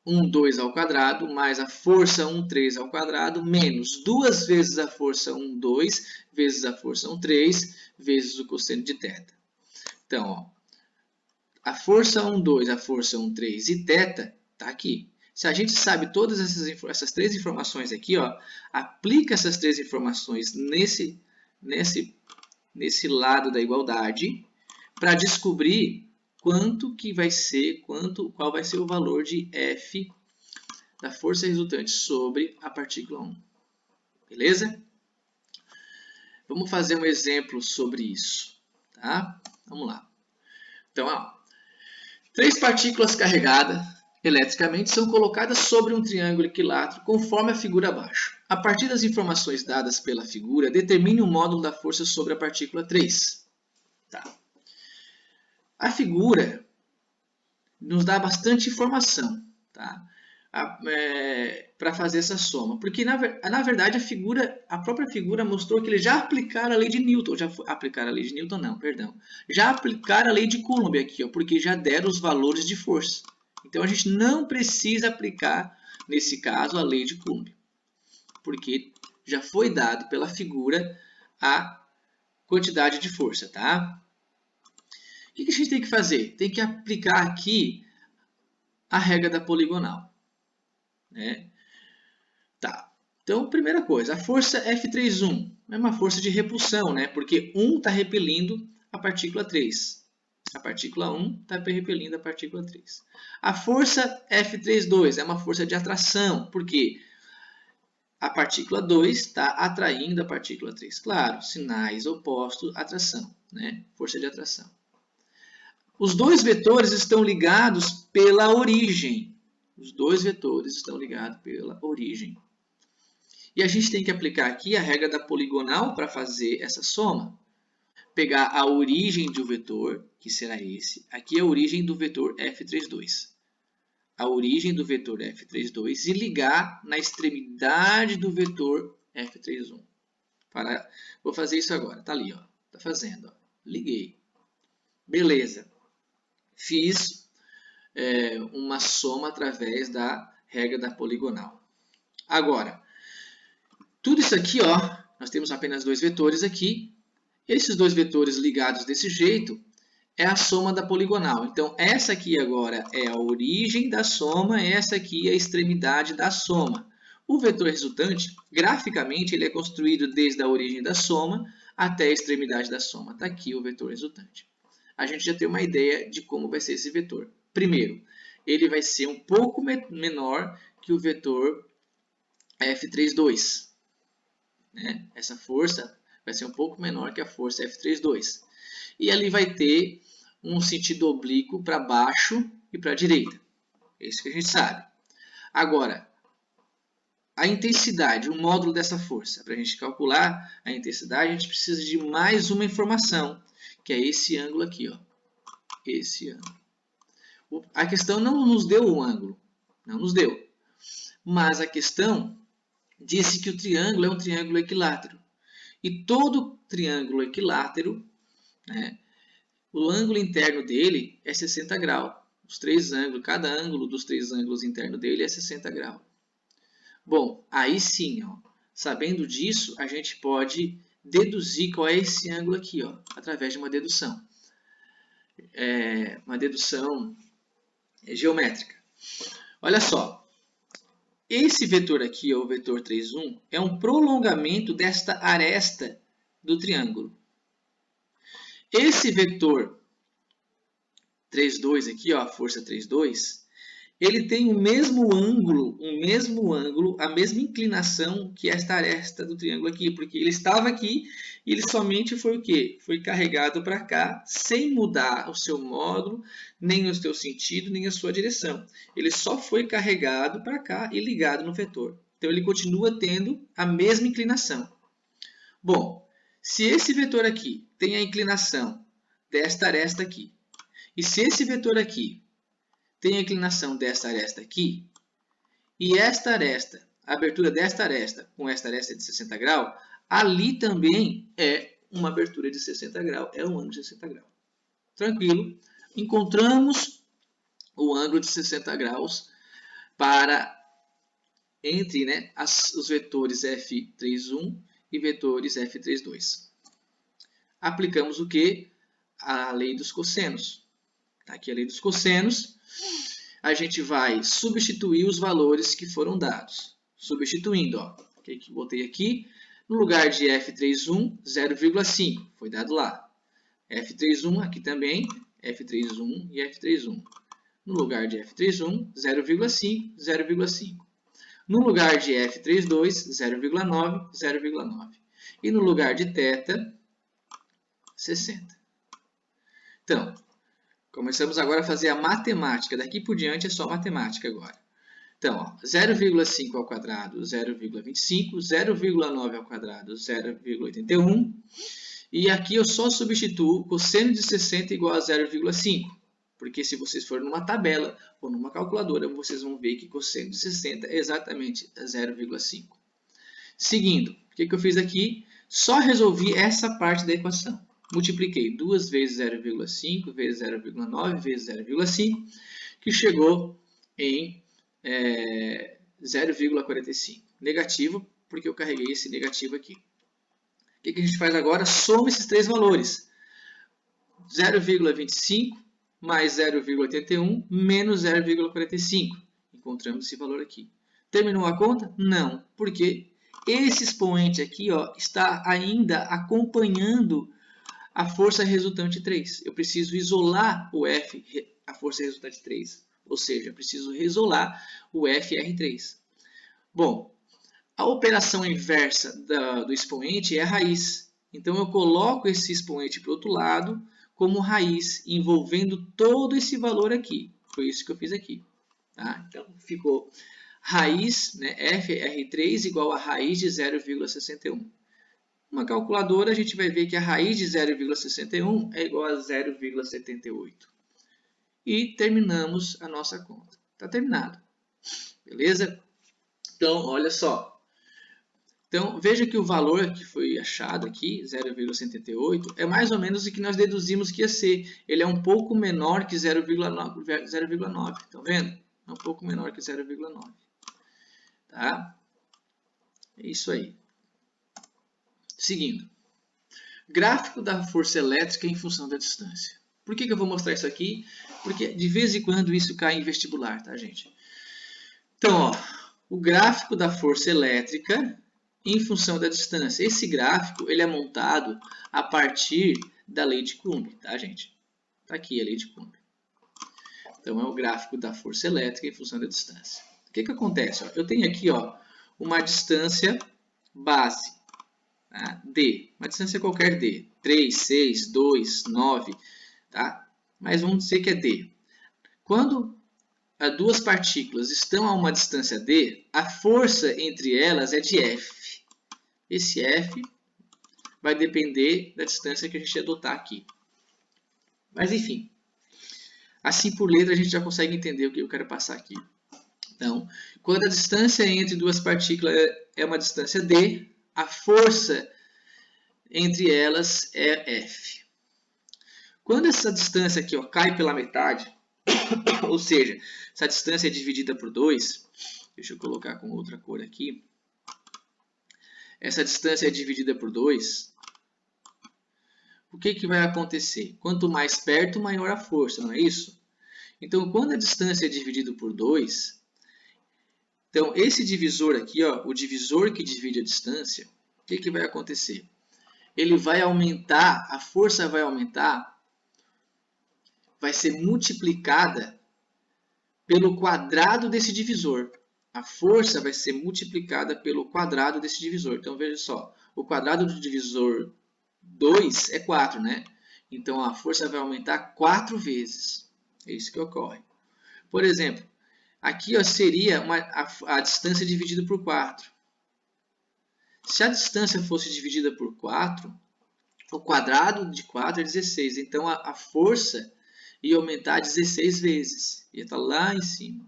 1, 2 ao quadrado mais a força 1, 3 ao quadrado menos 2 vezes a força 1, 2 vezes a força 1, 3 vezes o cosseno de θ. Então, ó, a força 1, 2, a força 1, 3 e θ está aqui. Se a gente sabe todas essas três informações aqui, ó, aplica essas três informações nesse lado da igualdade para descobrir qual vai ser o valor de F da força resultante sobre a partícula 1. Beleza? Vamos fazer um exemplo sobre isso. Tá? Vamos lá. Então, ó, 3 partículas carregadas eletricamente são colocadas sobre um triângulo equilátero conforme a figura abaixo. A partir das informações dadas pela figura, determine o módulo da força sobre a partícula 3. Tá. A figura nos dá bastante informação, tá? Para fazer essa soma, porque na verdade a própria figura mostrou que eles já aplicaram a lei de Newton, já aplicaram a lei de Coulomb aqui, ó, porque já deram os valores de força. Então a gente não precisa aplicar nesse caso a lei de Coulomb, porque já foi dado pela figura a quantidade de força, tá? O que a gente tem que fazer? Tem que aplicar aqui a regra da poligonal, né? Tá. Então, primeira coisa, a força F31 é uma força de repulsão, né? Porque 1 está repelindo a partícula 3. A partícula 1 está repelindo a partícula 3. A força F32 é uma força de atração, porque a partícula 2 está atraindo a partícula 3. Claro, sinais opostos, atração, né? Força de atração. Os dois vetores estão ligados pela origem. Os dois vetores estão ligados pela origem. E a gente tem que aplicar aqui a regra da poligonal para fazer essa soma. Pegar a origem de um vetor, que será esse. Aqui é a origem do vetor F32. A origem do vetor F32 e ligar na extremidade do vetor F31. Vou fazer isso agora. Está ali, ó. Está fazendo. Ó. Liguei. Beleza. Fiz uma soma através da regra da poligonal. Agora, tudo isso aqui, ó, nós temos apenas dois vetores aqui. Esses dois vetores ligados desse jeito é a soma da poligonal. Então, essa aqui agora é a origem da soma, essa aqui é a extremidade da soma. O vetor resultante, graficamente, ele é construído desde a origem da soma até a extremidade da soma. Está aqui o vetor resultante. A gente já tem uma ideia de como vai ser esse vetor. Primeiro, ele vai ser um pouco menor que o vetor F32. Né? Essa força vai ser um pouco menor que a força F32. E ali vai ter um sentido oblíquo para baixo e para a direita. É isso que a gente sabe. Agora, a intensidade, o módulo dessa força. Para a gente calcular a intensidade, a gente precisa de mais uma informação, que é esse ângulo aqui, ó. Esse ângulo. A questão não nos deu o ângulo, não nos deu. Mas a questão disse que o triângulo é um triângulo equilátero. E todo triângulo equilátero, né, o ângulo interno dele é 60 graus. Os três ângulos, cada ângulo dos três ângulos internos dele é 60 graus. Bom, aí sim, ó, sabendo disso, a gente pode deduzir qual é esse ângulo aqui, ó, através de uma dedução. Uma dedução geométrica. Olha só, esse vetor aqui, ó, o vetor 3,1, é um prolongamento desta aresta do triângulo. Esse vetor 3,2 aqui, ó, a força 3,2, ele tem o mesmo ângulo, a mesma inclinação que esta aresta do triângulo aqui, porque ele estava aqui e ele somente foi o quê? Foi carregado para cá, sem mudar o seu módulo, nem o seu sentido, nem a sua direção. Ele só foi carregado para cá e ligado no vetor. Então, ele continua tendo a mesma inclinação. Bom, se esse vetor aqui tem a inclinação desta aresta aqui, e se esse vetor aqui tem a inclinação desta aresta aqui, e esta aresta, a abertura desta aresta com esta aresta de 60 graus, ali também é uma abertura de 60 graus, é um ângulo de 60 graus. Tranquilo? Encontramos o ângulo de 60 graus entre, né, os vetores F31 e vetores F32. Aplicamos o que? A lei dos cossenos. Tá aqui a lei dos cossenos. A gente vai substituir os valores que foram dados. Substituindo, ó, o que eu botei aqui? No lugar de F31, 0,5, foi dado lá. F31 aqui também, F31 e F31. No lugar de F31, 0,5, 0,5. No lugar de F32, 0,9, 0,9. E no lugar de θ, 60. Então, Começamos agora a fazer a matemática. Daqui por diante é só matemática agora. Então, 0,5 ao quadrado, 0,25. 0,9 ao quadrado, 0,81. E aqui eu só substituo cosseno de 60 igual a 0,5. Porque se vocês forem numa tabela ou numa calculadora, vocês vão ver que cosseno de 60 é exatamente 0,5. Seguindo, o que eu fiz aqui? Só resolvi essa parte da equação. Multipliquei 2 vezes 0,5 vezes 0,9 vezes 0,5, que chegou em 0,45. Negativo, porque eu carreguei esse negativo aqui. O que a gente faz agora? Soma esses três valores. 0,25 mais 0,81 menos 0,45. Encontramos esse valor aqui. Terminou a conta? Não. Por quê? Esse expoente aqui está ainda acompanhando a força resultante 3. Eu preciso isolar o F, a força resultante 3. Ou seja, eu preciso isolar o FR3. Bom, a operação inversa do expoente é a raiz. Então, eu coloco esse expoente para o outro lado como raiz, envolvendo todo esse valor aqui. Foi isso que eu fiz aqui. Tá? Então, ficou raiz, né, FR3 igual a raiz de 0,61. Uma calculadora, a gente vai ver que a raiz de 0,61 é igual a 0,78. E terminamos a nossa conta. Está terminado. Beleza? Então, olha só. Então, veja que o valor que foi achado aqui, 0,78, é mais ou menos o que nós deduzimos que ia ser. Ele é um pouco menor que 0,9. Estão vendo? É um pouco menor que 0,9. Tá? É isso aí. Seguindo. Gráfico da força elétrica em função da distância. Por que eu vou mostrar isso aqui? Porque de vez em quando isso cai em vestibular, tá, gente? Então, o gráfico da força elétrica em função da distância. Esse gráfico ele é montado a partir da lei de Coulomb, tá, gente? Tá aqui a lei de Coulomb. Então, é o gráfico da força elétrica em função da distância. O que acontece? Eu tenho aqui uma distância base. Tá? D, uma distância qualquer D, 3, 6, 2, 9, tá? Mas vamos dizer que é D. Quando duas partículas estão a uma distância D, a força entre elas é de F. Esse F vai depender da distância que a gente adotar aqui. Mas enfim, assim por letra a gente já consegue entender o que eu quero passar aqui. Então, quando a distância entre duas partículas é uma distância D, a força entre elas é F. Quando essa distância aqui cai pela metade, ou seja, essa distância é dividida por 2, deixa eu colocar com outra cor aqui, essa distância é dividida por 2, o que vai acontecer? Quanto mais perto, maior a força, não é isso? Então, quando a distância é dividida por 2, então esse divisor aqui, o divisor que divide a distância, o que vai acontecer? Ele vai aumentar, a força vai aumentar, vai ser multiplicada pelo quadrado desse divisor. A força vai ser multiplicada pelo quadrado desse divisor. Então, veja só, o quadrado do divisor 2 é 4, né? Então, a força vai aumentar 4 vezes. É isso que ocorre. Por exemplo, aqui seria a distância dividida por 4. Se a distância fosse dividida por 4, o quadrado de 4 é 16. Então, a força ia aumentar 16 vezes. Ia estar lá em cima.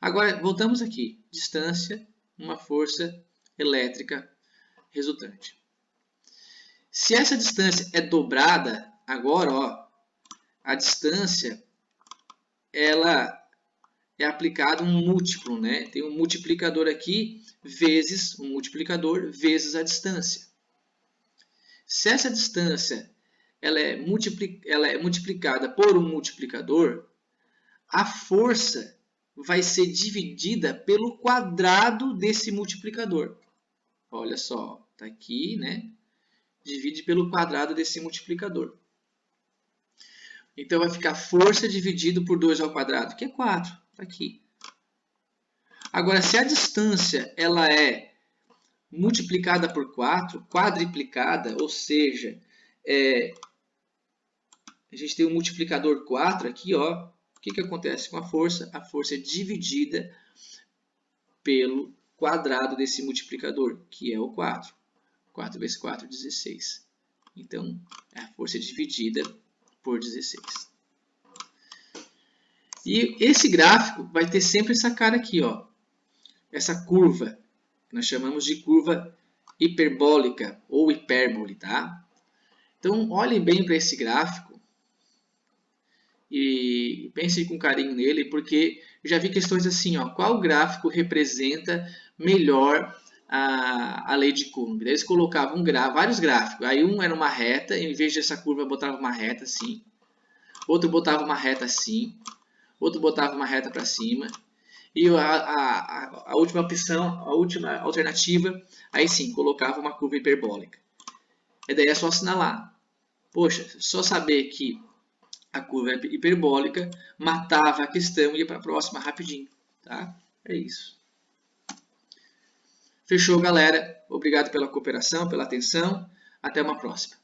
Agora, voltamos aqui. Distância, uma força elétrica resultante. Se essa distância é dobrada, agora, a distância, ela é aplicado um múltiplo, né? Tem um multiplicador aqui, vezes um multiplicador, vezes a distância. Se essa distância ela é multiplicada por um multiplicador, a força vai ser dividida pelo quadrado desse multiplicador. Olha só, está aqui, né? Divide pelo quadrado desse multiplicador. Então, vai ficar força dividido por 2 ao quadrado, que é 4. Está aqui. Agora, se a distância ela é multiplicada por 4, quadriplicada, ou seja, a gente tem um multiplicador 4 aqui, ó. O que acontece com a força? A força é dividida pelo quadrado desse multiplicador, que é o 4. 4 vezes 4, 16. Então, a força é dividida por 16. E esse gráfico vai ter sempre essa cara aqui, ó. Essa curva, que nós chamamos de curva hiperbólica ou hipérbole, tá? Então, olhem bem para esse gráfico e pensem com carinho nele, porque eu já vi questões assim, ó, qual gráfico representa melhor a lei de Coulomb? Daí eles colocavam vários gráficos, aí um era uma reta, em vez dessa curva botava uma reta assim, outro botava uma reta assim, outro botava uma reta para cima, e a última opção, a última alternativa, aí sim, colocava uma curva hiperbólica. E daí é só assinalar. Poxa, só saber que a curva é hiperbólica matava a questão e ia para a próxima rapidinho. Tá? É isso. Fechou, galera. Obrigado pela cooperação, pela atenção. Até uma próxima.